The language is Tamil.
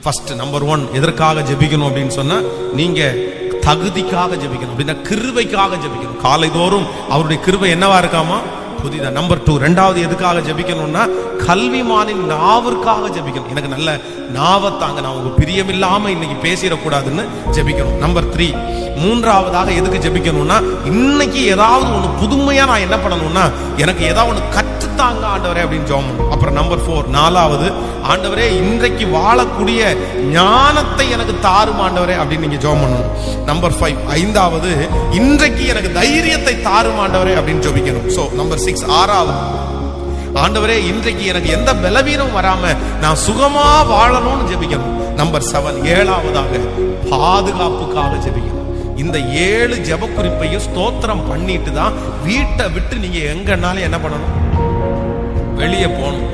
ஃபர்ஸ்ட் நம்பர் 1 எதற்காக ஜெபிக்கணும் அப்படின்னு சொன்னா, நீங்க தகுதிக்காக ஜெபிக்கணும் அப்படின்னா கிருபைக்காக ஜெபிக்கணும். காலைதோறும் அவருடைய கிருபை என்னவா இருக்காமா, புதிதா. நம்பர் 2 ரெண்டாவது எதுக்காக ஜெபிக்கணும்னா, கல்விமானின் நாவிற்காக ஜெபிக்கணும். எனக்கு நல்ல நாவத்தாங்க, நான் உங்க பிரியமில்லாம இன்னைக்கு பேசிடக்கூடாதுன்னு ஜெபிக்கணும். நம்பர் 3 மூன்றாவதாக எதுக்கு ஜெபிக்கணும்னா, இன்னைக்கு ஏதாவது ஒண்ணு புதுமையா நான் என்ன பண்ணணும்னா, எனக்கு ஏதாவது ஒண்ணு கற்றுத்தாங்க ஆண்டவரே அப்படின்னு ஜெபம். அப்புறம் நம்பர் 4 நாலாவது, ஆண்டவரே இன்றைக்கு வாழக்கூடிய ஞானத்தை எனக்கு தாரும் ஆண்டவரே அப்படின்னு நீங்க ஜெபம் பண்ணணும். நம்பர் 5 ஐந்தாவது, இன்றைக்கு எனக்கு தைரியத்தை தாரும் ஆண்டவரே அப்படின்னு ஜெபிக்கணும். சோ நம்பர் 6 ஆறாவது, ஆண்டவரே இன்றைக்கு எனக்கு எந்த பலவீனம் வராம நான் சுகமா வாழணும்னு ஜெபிக்கணும். நம்பர் 7 ஏழாவதாக பாதுகாப்புக்காக ஜெபிக்கணும். இந்த 7 ஜெப குறிப்பையும் ஸ்தோத்திரம் பண்ணிட்டு தான் வீட்டை விட்டு நீங்க எங்கனாலும் என்ன பண்ணணும், வெளியே போகணும்.